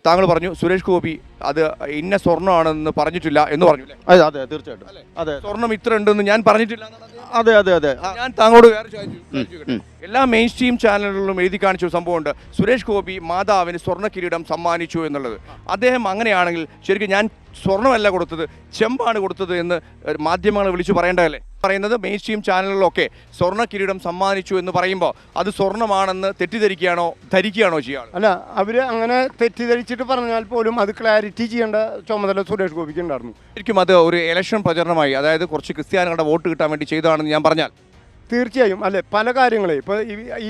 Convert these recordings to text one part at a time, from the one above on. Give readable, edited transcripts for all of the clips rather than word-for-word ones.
താങ്കൾ പറഞ്ഞു സുരേഷ് ഗോപി അത് ഇന്ന സ്വർണ്ണമാണെന്ന് പറഞ്ഞിട്ടില്ല എന്ന് പറഞ്ഞു. അതെ അതെ തീർച്ചയായിട്ടും. അതെ സ്വർണം ഇത്ര ഉണ്ടെന്ന് ഞാൻ പറഞ്ഞിട്ടില്ല. അതെ അതെ അതെ ഞാൻ താങ്കളോട് വേറെ ചോദിച്ചു. എല്ലാ മെയിൻ സ്ട്രീം ചാനലുകളിലും എഴുതി കാണിച്ച സംഭവമുണ്ട്, സുരേഷ് ഗോപി മാതാവിന് സ്വർണ്ണ കിരീടം സമ്മാനിച്ചു എന്നുള്ളത്. അദ്ദേഹം അങ്ങനെയാണെങ്കിൽ ശരിക്കും ഞാൻ സ്വർണ്ണമല്ല കൊടുത്തത്, ചെമ്പാണ് കൊടുത്തത് എന്ന് മാധ്യമങ്ങളെ വിളിച്ചു പറയേണ്ടതല്ലേ? പറയുന്നത് മെയിൻ സ്ട്രീം ചാനലുകളിലൊക്കെ സ്വർണ്ണ കിരീടം സമ്മാനിച്ചു എന്ന് പറയുമ്പോൾ അത് സ്വർണ്ണമാണെന്ന് ധരിക്കുകയാണോ ചെയ്യാറ്? അല്ല, അവർ അങ്ങനെ തെറ്റിദ്ധരിച്ചിട്ട് പറഞ്ഞാൽ പോലും അത് ക്ലാരിറ്റി ചെയ്യേണ്ട ചുമതല സുരേഷ് ഗോപിക്ക് ഉണ്ടായിരുന്നു. ശരിക്കും അത് ഒരു ഇലക്ഷൻ പ്രചരണമായി, അതായത് കുറച്ച് ക്രിസ്ത്യാനികളുടെ വോട്ട് കിട്ടാൻ വേണ്ടി ചെയ്തതാണെന്ന് ഞാൻ പറഞ്ഞാൽ തീർച്ചയായും അല്ലേ. പല കാര്യങ്ങളെ ഇപ്പോൾ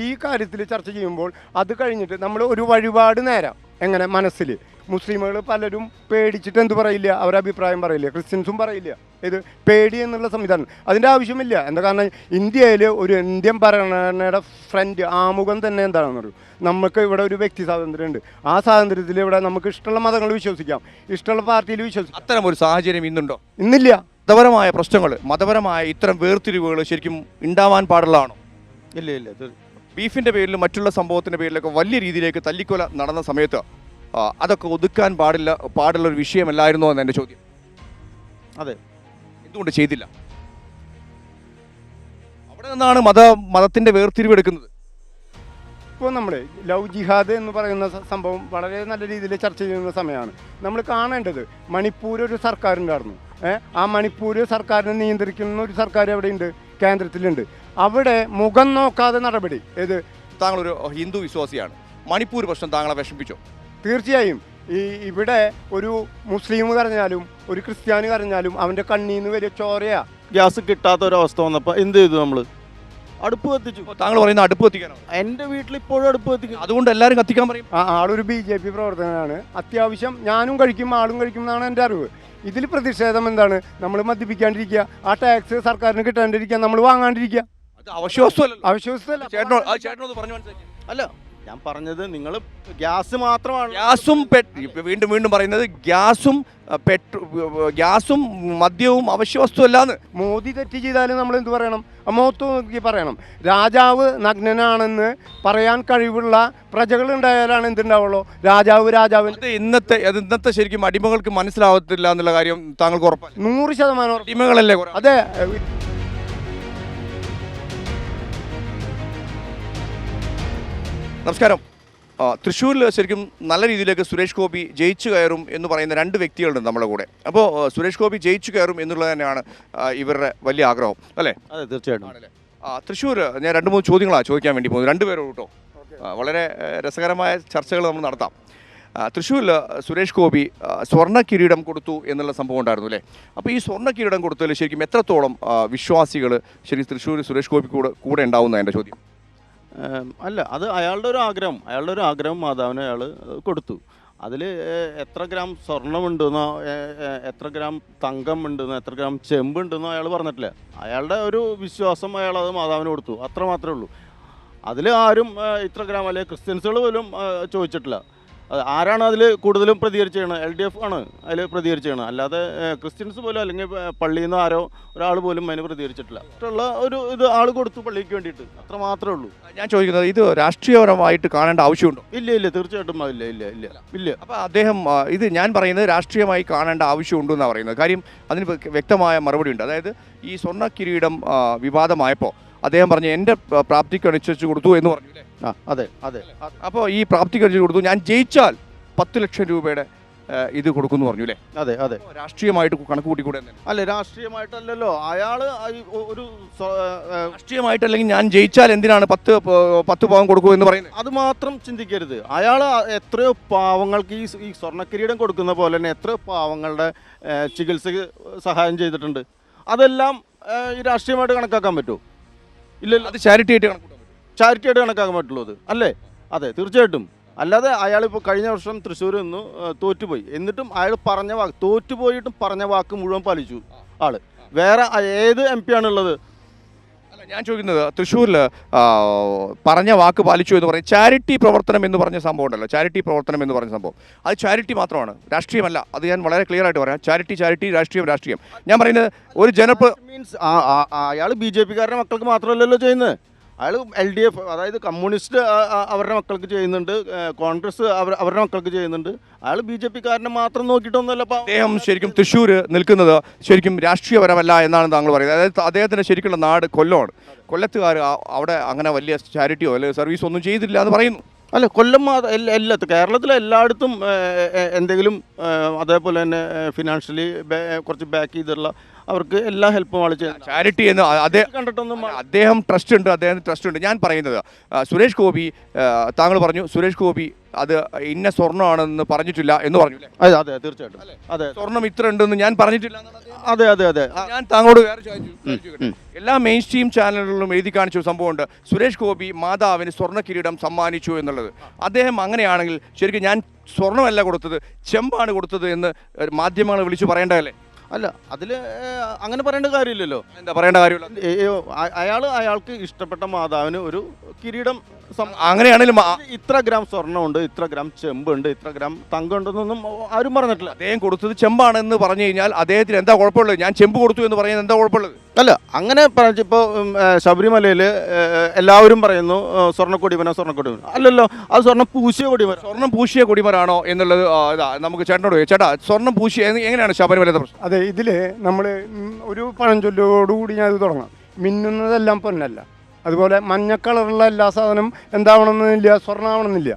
ഈ കാര്യത്തിൽ ചർച്ച ചെയ്യുമ്പോൾ അത് കഴിഞ്ഞിട്ട് നമ്മൾ ഒരു വഴിപാട് നേരം എങ്ങനെ മനസ്സിൽ മുസ്ലിമുകൾ പലരും പേടിച്ചിട്ട് എന്ത് പറയില്ല, അവരുടെ അഭിപ്രായം പറയില്ല, ക്രിസ്ത്യൻസും പറയില്ല. ഇത് പേടി എന്നുള്ള സംവിധാനം അതിൻ്റെ ആവശ്യമില്ല. എന്താ കാരണം ഇന്ത്യയിൽ ഒരു ഇന്ത്യൻ ഭരണഘടനയുടെ ഫ്രണ്ട് ആമുഖം തന്നെ എന്താണെന്ന് പറയും, നമുക്ക് ഇവിടെ ഒരു വ്യക്തി സ്വാതന്ത്ര്യമുണ്ട്. ആ സ്വാതന്ത്ര്യത്തിൽ ഇവിടെ നമുക്ക് ഇഷ്ടമുള്ള മതങ്ങൾ വിശ്വസിക്കാം, ഇഷ്ടമുള്ള പാർട്ടിയിൽ വിശ്വസിക്കാം. അത്തരം ഒരു സാഹചര്യം ഇന്നുണ്ടോ? ഇന്നില്ല. മതപരമായ പ്രശ്നങ്ങൾ, മതപരമായ ഇത്തരം വേർതിരിവുകൾ ശരിക്കും ഉണ്ടാവാൻ പാടുള്ളതാണോ? ഇല്ല ഇല്ല. ബീഫിൻ്റെ പേരിലും മറ്റുള്ള സംഭവത്തിൻ്റെ പേരിലൊക്കെ വലിയ രീതിയിലേക്ക് തല്ലിക്കൊല നടന്ന സമയത്ത് അതൊക്കെ ഒതുക്കാൻ പാടുള്ള ഒരു വിഷയമല്ലായിരുന്നോ എന്ന് എൻ്റെ ചോദ്യം. അതെ, എന്തുകൊണ്ട് ചെയ്തില്ല? അവിടെ നിന്നാണ് മതത്തിൻ്റെ വേർതിരിവെടുക്കുന്നത്. ഇപ്പോൾ നമ്മൾ ലവ് ജിഹാദ് എന്ന് പറയുന്ന സംഭവം വളരെ നല്ല രീതിയിൽ ചർച്ച ചെയ്യുന്ന സമയമാണ്. നമ്മൾ കാണേണ്ടത് മണിപ്പൂർ ഒരു സർക്കാരുണ്ടായിരുന്നു. ആ മണിപ്പൂർ സർക്കാരിനെ നിയന്ത്രിക്കുന്ന ഒരു സർക്കാർ എവിടെയുണ്ട്? കേന്ദ്രത്തിലുണ്ട്. അവിടെ മുഖം നോക്കാതെ നടപടി. താങ്കളൊരു ഹിന്ദു വിശ്വാസിയാണ്, മണിപ്പൂർ പ്രശ്നം താങ്കളെ വിഷമിപ്പിച്ചോ? തീർച്ചയായും. ഇവിടെ ഒരു മുസ്ലിം കരഞ്ഞാലും ഒരു ക്രിസ്ത്യാനി കരഞ്ഞാലും അവൻ്റെ കണ്ണീന്ന് വലിയ ചോരയാ. ഗ്യാസ് കിട്ടാത്ത ഒരവസ്ഥ വന്നപ്പോൾ എന്ത് ചെയ്തു? നമ്മൾ അടുപ്പ് കത്തിച്ചു. താങ്കൾ പറയുന്ന അടുപ്പ് കത്തിക്കാനാണ്? എൻ്റെ വീട്ടിൽ ഇപ്പോഴും അടുപ്പ് കത്തിക്കും. അതുകൊണ്ട് എല്ലാവരും കത്തിക്കാൻ പറയും. ആളൊരു BJP പ്രവർത്തകനാണ്. അത്യാവശ്യം ഞാനും കഴിക്കും, ആളും കഴിക്കും എന്നാണ് എൻ്റെ അറിവ്. ഇതിൽ പ്രതിഷേധം എന്താണ്? നമ്മൾ മദ്യപിക്കാണ്ടിരിക്കുക, ആ ടാക്സ് സർക്കാരിന് കിട്ടാണ്ടിരിക്കുക, നമ്മൾ വാങ്ങാണ്ടിരിക്കുക. അത് അവശ്യവസ്തുവല്ല. അവശ്യവസ്തുവല്ല. ചേട്ടനോട് പറഞ്ഞു മനസ്സിലാക്കി. അല്ല, ഞാൻ പറഞ്ഞത് നിങ്ങൾ ഗ്യാസ് മാത്രമാണ്. വീണ്ടും പറയുന്നത് ഗ്യാസും മദ്യവും അവശ്യവസ്തുവല്ലാന്ന്. മോദി തെറ്റ് ചെയ്താലും നമ്മൾ എന്ത് പറയണം? മോത്ത് നോക്കി പറയണം. രാജാവ് നഗ്നനാണെന്ന് പറയാൻ കഴിവുള്ള പ്രജകൾ ഉണ്ടായാലാണ് എന്തുണ്ടാവുള്ളൂ? രാജാവ്. ഇന്നത്തെ ശരിക്കും അടിമകൾക്ക് മനസ്സിലാവത്തില്ല എന്നുള്ള കാര്യം താങ്കൾക്ക് ഉറപ്പാണ്? 100% അടിമകളല്ലേ? അതെ. നമസ്കാരം. തൃശ്ശൂരിൽ ശരിക്കും നല്ല രീതിയിലേക്ക് സുരേഷ് ഗോപി ജയിച്ചു കയറും എന്ന് പറയുന്ന രണ്ട് വ്യക്തികളുണ്ട് നമ്മുടെ കൂടെ. അപ്പോൾ സുരേഷ് ഗോപി ജയിച്ചു കയറും എന്നുള്ളത് തന്നെയാണ് ഇവരുടെ വലിയ ആഗ്രഹം, അല്ലേ? അതെ, തീർച്ചയായിട്ടും. തൃശ്ശൂർ ഞാൻ 2-3 ചോദ്യങ്ങളാണ് ചോദിക്കാൻ വേണ്ടി പോകുന്നത്, രണ്ടുപേരും കേട്ടോ. വളരെ രസകരമായ ചർച്ചകൾ നമ്മൾ നടത്താം. തൃശ്ശൂരിൽ സുരേഷ് ഗോപി സ്വർണ്ണ കിരീടം കൊടുത്തു എന്നുള്ള സംഭവം ഉണ്ടായിരുന്നു, അല്ലേ? അപ്പോൾ ഈ സ്വർണ്ണ കിരീടം കൊടുത്തതിൽ ശരിക്കും എത്രത്തോളം വിശ്വാസികൾ ശരിക്കും തൃശ്ശൂർ സുരേഷ് ഗോപി കൂടെ ഉണ്ടാവുന്ന എൻ്റെ ചോദ്യം. അല്ല, അത് അയാളുടെ ഒരു ആഗ്രഹം മാതാവിന് അയാൾ കൊടുത്തു. അതിൽ എത്ര ഗ്രാം സ്വർണ്ണമുണ്ടെന്നോ എത്ര ഗ്രാം തങ്കം ഉണ്ടെന്നോ എത്ര ഗ്രാം ചെമ്പുണ്ടെന്നോ അയാൾ പറഞ്ഞിട്ടില്ല. അയാളുടെ ഒരു വിശ്വാസം അയാളത് മാതാവിന് കൊടുത്തു, അത്ര മാത്രമേ ഉള്ളൂ. അതിൽ ആരും ഇത്ര ഗ്രാം അല്ലെങ്കിൽ ക്രിസ്ത്യൻസുകൾ പോലും ചോദിച്ചിട്ടില്ല. ആരാണ് അതിൽ കൂടുതലും പ്രതികരിച്ചാണ്? LDF ആണ് അതിൽ പ്രതികരിച്ചാണ്. അല്ലാതെ ക്രിസ്ത്യൻസ് പോലും അല്ലെങ്കിൽ പള്ളിയിൽ നിന്ന് ആരോ ഒരാൾ പോലും അതിന് പ്രതികരിച്ചിട്ടില്ല. മറ്റുള്ള ഇത് ആൾ കൊടുത്തു പള്ളിക്ക് വേണ്ടിയിട്ട്, അത്ര മാത്രമേ ഉള്ളൂ. ഞാൻ ചോദിക്കുന്നത്, ഇത് രാഷ്ട്രീയപരമായിട്ട് കാണേണ്ട ആവശ്യമുണ്ടോ? ഇല്ല, തീർച്ചയായിട്ടും ഇല്ല. അപ്പോൾ അദ്ദേഹം ഇത് ഞാൻ പറയുന്നത് രാഷ്ട്രീയമായി കാണേണ്ട ആവശ്യമുണ്ടോ എന്നാണ് പറയുന്നത്. കാര്യം അതിന് വ്യക്തമായ മറുപടി ഉണ്ട്. അതായത് ഈ സ്വർണ്ണ കിരീടം വിവാദമായപ്പോൾ അദ്ദേഹം പറഞ്ഞു എൻ്റെ പ്രാപ്തിക്കനുസരിച്ച് കൊടുത്തു എന്ന് പറഞ്ഞു, അല്ലേ? അതെ. അപ്പോൾ ഈ പ്രാപ്തിക്കനുസരിച്ച് കൊടുത്തു, ഞാൻ ജയിച്ചാൽ 10 ലക്ഷം രൂപയുടെ ഇത് കൊടുക്കുമെന്ന് പറഞ്ഞു, അല്ലേ? അതെ. രാഷ്ട്രീയമായിട്ട് കണക്ക് കൂട്ടിക്കൂടെ? അല്ല, രാഷ്ട്രീയമായിട്ടല്ലല്ലോ അയാൾ ഒരു രാഷ്ട്രീയമായിട്ടല്ലെങ്കിൽ ഞാൻ ജയിച്ചാൽ എന്തിനാണ് 10 പവൻ കൊടുക്കൂ എന്ന് പറയുന്നത്? അത് മാത്രം ചിന്തിക്കരുത്. അയാൾ എത്രയോ പാവങ്ങൾക്ക് ഈ സ്വർണ്ണക്കിരീടം കൊടുക്കുന്ന പോലെ തന്നെ എത്രയോ പാവങ്ങളുടെ ചികിത്സയ്ക്ക് സഹായം ചെയ്തിട്ടുണ്ട്. അതെല്ലാം ഈ രാഷ്ട്രീയമായിട്ട് കണക്കാക്കാൻ പറ്റുമോ? ഇല്ലല്ലോ. അത് ചാരിറ്റി ആയിട്ട് കണക്കാക്കാൻ പറ്റുള്ളൂ അത്, അല്ലേ? അതെ, തീർച്ചയായിട്ടും. അല്ലാതെ അയാളിപ്പോൾ കഴിഞ്ഞ വർഷം തൃശ്ശൂർ നിന്ന് തോറ്റുപോയി, എന്നിട്ടും അയാൾ പറഞ്ഞ വാക്ക്, തോറ്റുപോയിട്ടും പറഞ്ഞ വാക്ക് മുഴുവൻ പാലിച്ചു ആള്. വേറെ ഏത് MP ആണുള്ളത്? അല്ല, ഞാൻ ചോദിക്കുന്നത് തൃശ്ശൂരിൽ പറഞ്ഞ വാക്ക് പാലിച്ചു എന്ന് പറയും. ചാരിറ്റി പ്രവർത്തനം എന്ന് പറഞ്ഞ സംഭവം ഉണ്ടല്ലോ, ചാരിറ്റി പ്രവർത്തനം എന്ന് പറഞ്ഞ സംഭവം, അത് ചാരിറ്റി മാത്രമാണ്, രാഷ്ട്രീയമല്ല. അത് ഞാൻ വളരെ ക്ലിയർ ആയിട്ട് പറയാം. ചാരിറ്റി, രാഷ്ട്രീയം. ഞാൻ പറയുന്നത് ഒരു മീൻസ് അയാൾ BJP-കാരുടെ മക്കൾക്ക് മാത്രമല്ലല്ലോ ചെയ്യുന്നത്. അയാൾ LDF, അതായത് കമ്മ്യൂണിസ്റ്റ് അവരുടെ മക്കൾക്ക് ചെയ്യുന്നുണ്ട്, കോൺഗ്രസ് അവരുടെ മക്കൾക്ക് ചെയ്യുന്നുണ്ട്. അയാൾ BJP-കാരനെ മാത്രം നോക്കിയിട്ടൊന്നുമല്ല. അദ്ദേഹം ശരിക്കും തൃശ്ശൂർ നിൽക്കുന്നത് ശരിക്കും രാഷ്ട്രീയപരമല്ല എന്നാണ് താങ്കൾ പറയുന്നത്. അതായത് അദ്ദേഹത്തിൻ്റെ ശരിക്കുള്ള നാട് കൊല്ലമാണ്. കൊല്ലത്തുകാർ അവിടെ അങ്ങനെ വലിയ ചാരിറ്റിയോ അല്ലെങ്കിൽ സർവീസോ ഒന്നും ചെയ്തില്ല എന്ന് പറയുന്നു. അല്ല, കൊല്ലം എല്ലാത്തും കേരളത്തിലെ എല്ലായിടത്തും എന്തെങ്കിലും അതേപോലെ തന്നെ ഫിനാൻഷ്യലി കുറച്ച് ബാക്ക് ചെയ്തിട്ടുള്ള അവർക്ക് എല്ലാ ഹെൽപ്പും ആൾ ചെയ്യുന്നത്. ചാരിറ്റി എന്ന് കണ്ടിട്ടൊന്നും അദ്ദേഹം ട്രസ്റ്റ് ഉണ്ട്, അദ്ദേഹത്തിന് ട്രസ്റ്റ് ഉണ്ട്. ഞാൻ പറയുന്നത് സുരേഷ് ഗോപി, താങ്കൾ പറഞ്ഞു സുരേഷ് ഗോപി അത് ഇന്ന സ്വർണ്ണമാണെന്ന് പറഞ്ഞിട്ടില്ല എന്ന് പറഞ്ഞു. അതെ അതെ, തീർച്ചയായിട്ടും. അതെ, സ്വർണം ഇത്ര ഉണ്ടെന്ന് ഞാൻ പറഞ്ഞിട്ടില്ല. അതെ അതെ അതെ. ഞാൻ താങ്കളോട് വേറെ ചോദിച്ചു. എല്ലാ മെയിൻ സ്ട്രീം ചാനലുകളിലും എഴുതി കാണിച്ച സംഭവമുണ്ട്, സുരേഷ് ഗോപി മാതാവിന് സ്വർണ്ണ കിരീടം സമ്മാനിച്ചു എന്നുള്ളത്. അദ്ദേഹം അങ്ങനെയാണെങ്കിൽ ശരിക്കും ഞാൻ സ്വർണ്ണമല്ല കൊടുത്തത്, ചെമ്പാണ് കൊടുത്തത് എന്ന് മാധ്യമങ്ങളെ വിളിച്ചു പറയേണ്ടതല്ലേ? അല്ല, അതിൽ അങ്ങനെ പറയേണ്ട കാര്യമില്ലല്ലോ. എന്താ പറയേണ്ട കാര്യമില്ല? അയാൾക്ക് ഇഷ്ടപ്പെട്ട മാതാവിന് ഒരു കിരീടം, അങ്ങനെയാണെങ്കിലും ഇത്ര ഗ്രാം സ്വർണ്ണമുണ്ട്, ഇത്ര ഗ്രാം ചെമ്പുണ്ട്, ഇത്ര ഗ്രാം തങ്കം ഉണ്ടെന്നൊന്നും ആരും പറഞ്ഞിട്ടില്ല. അദ്ദേഹം കൊടുത്തത് ചെമ്പാണെന്ന് പറഞ്ഞു കഴിഞ്ഞാൽ അദ്ദേഹത്തിന് എന്താ കുഴപ്പമുള്ളത്? ഞാൻ ചെമ്പ് കൊടുത്തു എന്ന് പറയുന്നത് എന്താ കുഴപ്പമുള്ളത്? അല്ല, അങ്ങനെ ഇപ്പോൾ ശബരിമലയിൽ എല്ലാവരും പറയുന്നു സ്വർണ്ണക്കൊടിമരം. അല്ലല്ലോ, അത് സ്വർണ്ണം പൂശിയ കൊടിമരം. സ്വർണ്ണം പൂശിയ കൊടിമരാണോ എന്നുള്ളത് നമുക്ക് ചേട്ടനോട് ചേട്ടാ, സ്വർണ്ണം പൂശിയ എങ്ങനെയാണ് ശബരിമലത്തെ പ്രശ്നം? അതെ, ഇതിൽ നമ്മൾ ഒരു പഴഞ്ചൊല്ലോടുകൂടി ഞാൻ ഇത് തുടങ്ങാം. മിന്നുന്നതെല്ലാം പൊന്നല്ല. അതുപോലെ മഞ്ഞ കളറുള്ള എല്ലാ സാധനം എന്താവണമെന്നില്ല, സ്വർണ്ണമാവണമെന്നില്ല.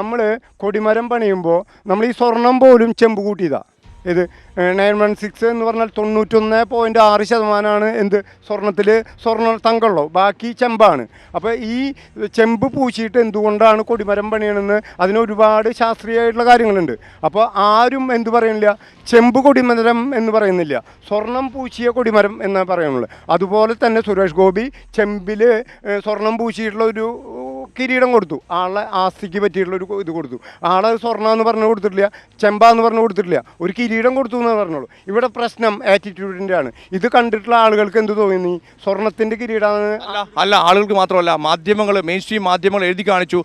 നമ്മൾ കൊടിമരം പണിയുമ്പോൾ നമ്മൾ ഈ സ്വർണം പോലും ചെമ്പ് കൂട്ടിയതാണ്. ഇത് 916 എന്ന് പറഞ്ഞാൽ 91.6% എന്ത് സ്വർണ്ണത്തിൽ തങ്കമുള്ളൂ, ബാക്കി ചെമ്പാണ്. അപ്പോൾ ഈ ചെമ്പ് പൂശിയിട്ട് എന്തുകൊണ്ടാണ് കൊടിമരം പണിയണമെന്ന് അതിന് ഒരുപാട് ശാസ്ത്രീയമായിട്ടുള്ള കാര്യങ്ങളുണ്ട്. അപ്പോൾ ആരും എന്ത് പറയുന്നില്ല, ചെമ്പ് കൊടിമരം എന്ന് പറയുന്നില്ല, സ്വർണം പൂശിയ കൊടിമരം എന്ന് പറയുന്നുള്ളൂ. അതുപോലെ തന്നെ സുരേഷ് ഗോപി ചെമ്പിൽ സ്വർണം പൂശിയിട്ടുള്ള ഒരു കിരീടം കൊടുത്തു, ആളെ ആസ്തിക്ക് പറ്റിയിട്ടുള്ളൊരു ഇത് കൊടുത്തു. ആളെ സ്വർണ്ണം എന്ന് പറഞ്ഞു കൊടുത്തിട്ടില്ല, ചെമ്പാന്ന് പറഞ്ഞു കൊടുത്തിട്ടില്ല, ഒരു കിരീടം കൊടുത്തു എന്ന് പറഞ്ഞോളൂ. ഇവിടെ പ്രശ്നം ആറ്റിറ്റ്യൂഡിൻ്റെ ആണ്. ഇത് കണ്ടിട്ടുള്ള ആളുകൾക്ക് എന്ത് തോന്നി, സ്വർണത്തിൻ്റെ കിരീടമാണ്. അല്ല, ആളുകൾക്ക് മാത്രമല്ല, മാധ്യമങ്ങൾ, മെയിൻ സ്ട്രീം മാധ്യമങ്ങൾ എഴുതി കാണിച്ചു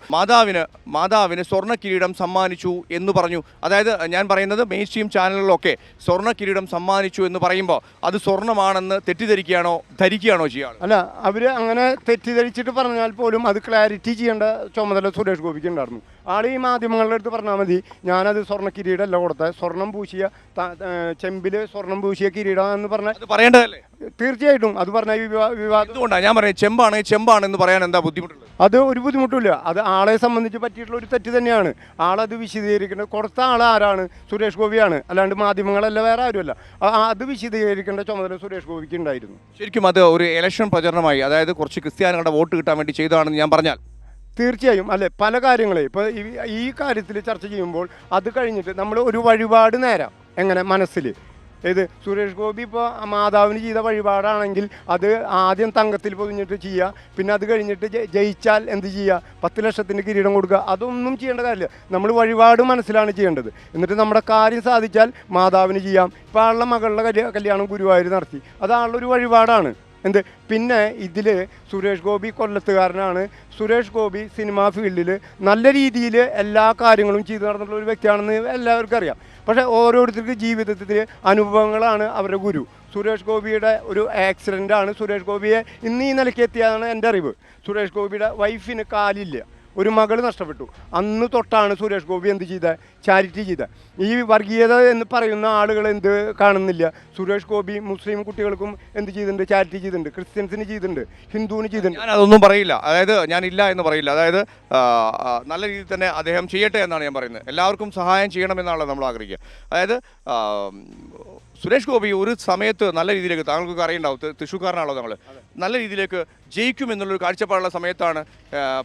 മാതാവിന് സ്വർണ്ണ കിരീടം സമ്മാനിച്ചു എന്ന് പറഞ്ഞു. അതായത് ഞാൻ പറയുന്നത് മെയിൻ സ്ട്രീം ചാനലുകളിലൊക്കെ സ്വർണ്ണ കിരീടം സമ്മാനിച്ചു എന്ന് പറയുമ്പോൾ അത് സ്വർണ്ണമാണെന്ന് ധരിക്കുകയാണോ ചെയ്യാറ്? അല്ല, അവർ അങ്ങനെ തെറ്റിദ്ധരിച്ചിട്ട് പറഞ്ഞാൽ പോലും അത് ക്ലാരിറ്റി ചെയ്യേണ്ട ചുമതല സുരേഷ് ഗോപിക്ക് ഉണ്ടായിരുന്നു. ആൾ ഈ മാധ്യമങ്ങളുടെ അടുത്ത് പറഞ്ഞാൽ മതി, ഞാനത് സ്വർണ്ണ കിരീടമല്ല കൊടുത്തത്, സ്വർണം പൂശിയ ചെമ്പിൽ സ്വർണം പൂശിയ കിരീടം എന്ന് പറഞ്ഞാൽ പറയേണ്ടതല്ലേ? തീർച്ചയായിട്ടും അത് പറഞ്ഞാൽ വിവാദം. അതുകൊണ്ടാണ് ഞാൻ പറയുന്നത് ചെമ്പാണെന്ന് പറയാൻ എന്താ ബുദ്ധിമുട്ടുള്ളത്? അത് ഒരു ബുദ്ധിമുട്ടില്ല. അത് ആളെ സംബന്ധിച്ച് പറ്റിയിട്ടുള്ള ഒരു തെറ്റ് തന്നെയാണ്. ആളത് വിശദീകരിക്കേണ്ടത് കൊടുത്ത ആൾ ആരാണ്? സുരേഷ് ഗോപിയാണ്, അല്ലാണ്ട് മാധ്യമങ്ങളല്ല, വേറെ ആരുമല്ല. അത് വിശദീകരിക്കേണ്ട ചുമതല സുരേഷ് ഗോപിക്ക് ഉണ്ടായിരുന്നു. ശരിക്കും അത് ഒരു ഇലക്ഷൻ പ്രചരണമായി, അതായത് കുറച്ച് ക്രിസ്ത്യാനികളുടെ വോട്ട് കിട്ടാൻ വേണ്ടി ചെയ്തതാണെന്ന് ഞാൻ പറഞ്ഞാൽ തീർച്ചയായും അല്ലേ. പല കാര്യങ്ങളെ ഇപ്പോൾ ഈ കാര്യത്തിൽ ചർച്ച ചെയ്യുമ്പോൾ അത് കഴിഞ്ഞിട്ട് നമ്മൾ ഒരു വഴിപാട് നേരാം എങ്ങനെ മനസ്സിൽ. ഇത് സുരേഷ് ഗോപി ഇപ്പോൾ മാതാവിന് ചെയ്ത വഴിപാടാണെങ്കിൽ അത് ആദ്യം തങ്കത്തിൽ പൊതിഞ്ഞിട്ട് ചെയ്യുക, പിന്നെ അത് കഴിഞ്ഞിട്ട് ജയിച്ചാൽ എന്ത് ചെയ്യുക, 10 ലക്ഷത്തിൻ്റെ കിരീടം കൊടുക്കുക. അതൊന്നും ചെയ്യേണ്ട കാര്യമില്ല. നമ്മൾ വഴിപാട് മനസ്സിലാണ് ചെയ്യേണ്ടത്. എന്നിട്ട് നമ്മുടെ കാര്യം സാധിച്ചാൽ മാതാവിന് ചെയ്യാം. ഇപ്പോൾ ആളുടെ മകളുടെ കല്യാണം ഗുരുവായൂർ നടത്തി, അത് ആളുടെ ഒരു വഴിപാടാണ്. പിന്നെ ഇതിൽ സുരേഷ് ഗോപി കൊല്ലത്തുകാരനാണ്. സുരേഷ് ഗോപി സിനിമാ ഫീൽഡിൽ നല്ല രീതിയിൽ എല്ലാ കാര്യങ്ങളും ചെയ്തു നടന്നിട്ടുള്ള ഒരു വ്യക്തിയാണെന്ന് എല്ലാവർക്കും അറിയാം. പക്ഷേ ഓരോരുത്തർക്ക് ജീവിതത്തിൽ അനുഭവങ്ങളാണ് അവരുടെ ഗുരു. സുരേഷ് ഗോപിയുടെ ഒരു ആക്സിഡൻ്റാണ് സുരേഷ് ഗോപിയെ ഇന്ന് ഈ നിലയ്ക്ക് എത്തിയതാണ് എൻ്റെ അറിവ്. സുരേഷ് ഗോപിയുടെ വൈഫിന് കാലില്ല, ഒരു മകൾ നഷ്ടപ്പെട്ടു. അന്ന് തൊട്ടാണ് സുരേഷ് ഗോപി എന്ത് ചെയ്തത്, ചാരിറ്റി ചെയ്തത്. ഈ വർഗീയത എന്ന് പറയുന്ന ആളുകൾ എന്ത് കാണുന്നില്ല, സുരേഷ് ഗോപി മുസ്ലിം കുട്ടികൾക്കും എന്ത് ചെയ്തിട്ടുണ്ട്, ചാരിറ്റി ചെയ്തിട്ടുണ്ട്, ക്രിസ്ത്യൻസിന് ചെയ്തിട്ടുണ്ട്, ഹിന്ദുവിന് ചെയ്തിട്ടുണ്ട്. ഞാൻ അതൊന്നും പറയില്ല, അതായത് ഞാൻ ഇല്ല എന്ന് പറയില്ല. അതായത് നല്ല രീതിയിൽ തന്നെ അദ്ദേഹം ചെയ്യട്ടെ എന്നാണ് ഞാൻ പറയുന്നത്. എല്ലാവർക്കും സഹായം ചെയ്യണമെന്നാണല്ലോ നമ്മൾ ആഗ്രഹിക്കുക. അതായത് സുരേഷ് ഗോപി ഒരു സമയത്ത് നല്ല രീതിയിലേക്ക്, താങ്കൾക്കൊക്കെ അറിയണ്ടാവും, തൃശ്ശൂർക്കാരനാണല്ലോ നമ്മൾ, നല്ല രീതിയിലേക്ക് ജയിക്കുമെന്നുള്ളൊരു കാഴ്ചപ്പാടുള്ള സമയത്താണ്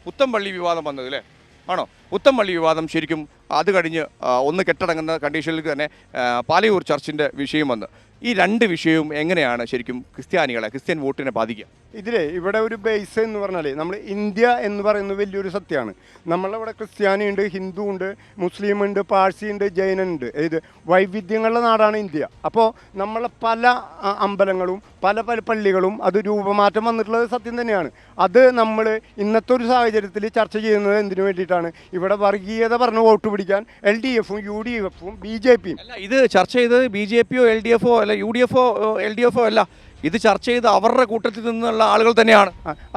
പുത്തംപള്ളി വിവാദം വന്നത്, അല്ലേ? ആണോ? പുത്തംപള്ളി വിവാദം ശരിക്കും അത് കഴിഞ്ഞ് ഒന്ന് കെട്ടടങ്ങുന്ന കണ്ടീഷനിൽ തന്നെ പാലയൂർ ചർച്ചിൻ്റെ വിഷയം വന്ന്, ഈ രണ്ട് വിഷയവും എങ്ങനെയാണ് ശരിക്കും ക്രിസ്ത്യൻ വോട്ടിനെ ബാധിക്കുക? ഇവിടെ ഒരു ബേസ് എന്ന് പറഞ്ഞാൽ നമ്മൾ ഇന്ത്യ എന്ന് പറയുന്നത് വലിയൊരു സത്യമാണ്. നമ്മളിവിടെ ക്രിസ്ത്യാനി ഉണ്ട്, ഹിന്ദു ഉണ്ട്, മുസ്ലിം ഉണ്ട്, പാഴ്സി ഉണ്ട്, ജൈനുണ്ട്. ഇത് വൈവിധ്യങ്ങളുടെ നാടാണ് ഇന്ത്യ. അപ്പോൾ നമ്മളെ പല അമ്പലങ്ങളും പല പള്ളികളും അത് രൂപമാറ്റം വന്നിട്ടുള്ളത് സത്യം തന്നെയാണ്. അത് നമ്മൾ ഇന്നത്തെ ഒരു സാഹചര്യത്തിൽ ചർച്ച ചെയ്യുന്നത് എന്തിനു വേണ്ടിയിട്ടാണ്? ഇവിടെ വർഗീയത പറഞ്ഞ് വോട്ട് പിടിക്കാൻ LDFും UDFും BJPയും. ഇത് ചർച്ച ചെയ്തത് BJPയോ LDFോ അല്ല, UDFോ LDFോ അല്ല. ഇത് ചർച്ച ചെയ്ത് അവരുടെ കൂട്ടത്തിൽ നിന്നുള്ള ആളുകൾ തന്നെയാണ്.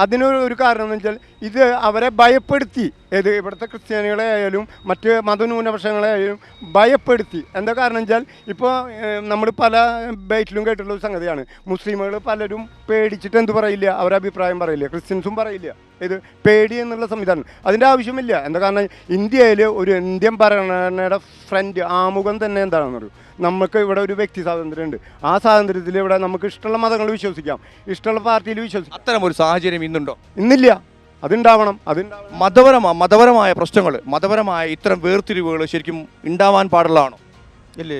അതിനൊരു കാരണം എന്ന് വെച്ചാൽ ഇത് അവരെ ഭയപ്പെടുത്തി, ഇവിടുത്തെ ക്രിസ്ത്യാനികളെ ആയാലും മറ്റ് മതന്യൂനപക്ഷങ്ങളെ ആയാലും ഭയപ്പെടുത്തി. എന്താ കാരണം വെച്ചാൽ ഇപ്പോൾ നമ്മൾ പല ബൈറ്റിലും കേട്ടിട്ടുള്ള ഒരു സംഗതിയാണ്, മുസ്ലിമുകൾ പലരും പേടിച്ചിട്ട് എന്ത് പറയില്ല, അവരുടെ അഭിപ്രായം പറയില്ല, ക്രിസ്ത്യൻസും പറയില്ല. ഇത് പേടി എന്നുള്ള സംവിധാനം അതിൻ്റെ ആവശ്യമില്ല. എന്താ കാരണം ഇന്ത്യയിൽ ഒരു ഇന്ത്യൻ ഭരണഘടനയുടെ ഫ്രണ്ട് ആമുഖം തന്നെ എന്താണെന്ന് പറയും, നമുക്ക് ഇവിടെ ഒരു വ്യക്തി സ്വാതന്ത്ര്യമുണ്ട്. ആ സ്വാതന്ത്ര്യത്തിൽ ഇവിടെ നമുക്ക് ഇഷ്ടമുള്ള മതങ്ങൾ വിശ്വസിക്കാം, ഇഷ്ടമുള്ള പാർട്ടിയിൽ വിശ്വസിക്കാം. അത്തരം ഒരു സാഹചര്യം ഇന്നുണ്ടോ? ഇന്നില്ല. അതുണ്ടാവണം. മതപരമായ പ്രശ്നങ്ങൾ, മതപരമായ ഇത്തരം വേർതിരിവുകൾ ശരിക്കും ഉണ്ടാവാൻ പാടുള്ളതാണോ? ഇല്ല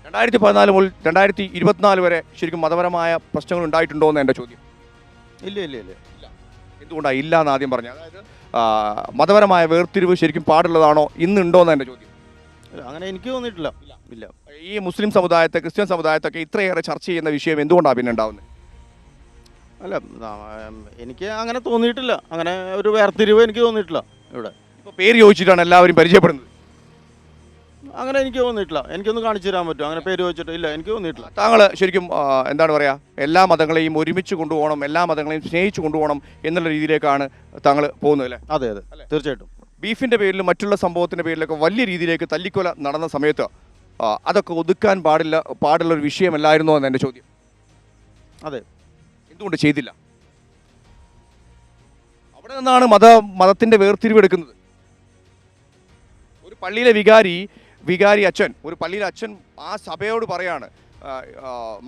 2014 മുതൽ 2024 വരെ ശരിക്കും മതപരമായ പ്രശ്നങ്ങൾ ഉണ്ടായിട്ടുണ്ടോ എന്ന് എൻ്റെ ചോദ്യം. ഇല്ല. എന്തുകൊണ്ടാണ് ഇല്ല എന്ന് ആദ്യം പറഞ്ഞു? അതായത് മതപരമായ വേർതിരിവ് ശരിക്കും പാടുള്ളതാണോ ഇന്നുണ്ടോ എന്ന് എൻ്റെ ചോദ്യം. അങ്ങനെ എനിക്ക് തോന്നിയിട്ടില്ല. ഇല്ല. ഈ മുസ്ലിം സമുദായത്തെ, ക്രിസ്ത്യൻ സമുദായത്തൊക്കെ ഇത്രയേറെ ചർച്ച ചെയ്യുന്ന വിഷയം എന്തുകൊണ്ടാണ് പിന്നെ ഉണ്ടാവുന്നത്? അല്ല, എനിക്ക് അങ്ങനെ തോന്നിയിട്ടില്ല. അങ്ങനെ ഒരു വേർതിരിവ് എനിക്ക് തോന്നിയിട്ടില്ല ഇവിടെ. ഇപ്പോൾ പേര് ചോദിച്ചിട്ടാണ് എല്ലാവരും പരിചയപ്പെടുന്നത്. അങ്ങനെ എനിക്ക് തോന്നിയിട്ടില്ല. എനിക്കൊന്ന് കാണിച്ചു തരാൻ പറ്റുമോ അങ്ങനെ പേര് ചോദിച്ചിട്ട്? ഇല്ല, എനിക്ക് തോന്നിയിട്ടില്ല. താങ്കൾ ശരിക്കും എന്താണ് പറയുക, എല്ലാ മതങ്ങളെയും ഒരുമിച്ച് കൊണ്ടുപോകണം, എല്ലാ മതങ്ങളെയും സ്നേഹിച്ചു കൊണ്ടുപോകണം എന്നുള്ള രീതിയിലേക്കാണ് താങ്കൾ പോകുന്നത് അല്ലേ? അതെ, തീർച്ചയായിട്ടും. ബീഫിൻ്റെ പേരിലും മറ്റുള്ള സംഭവത്തിൻ്റെ പേരിലൊക്കെ വലിയ രീതിയിലേക്ക് തല്ലിക്കൊല നടന്ന സമയത്ത് അതൊക്കെ ഒതുക്കാൻ പാടുള്ളൊരു വിഷയമല്ലായിരുന്നോ എന്ന് എൻ്റെ ചോദ്യം. അതെ. എന്തുകൊണ്ട് ചെയ്തില്ല? അവിടെ നിന്നാണ് മതത്തിൻ്റെ വേർതിരിവ് എടുക്കുന്നത്. ഒരു പള്ളിയിലെ വികാരി അച്ഛൻ, ഒരു പള്ളിയിലെ അച്ഛൻ ആ സഭയോട് പറയാണ്,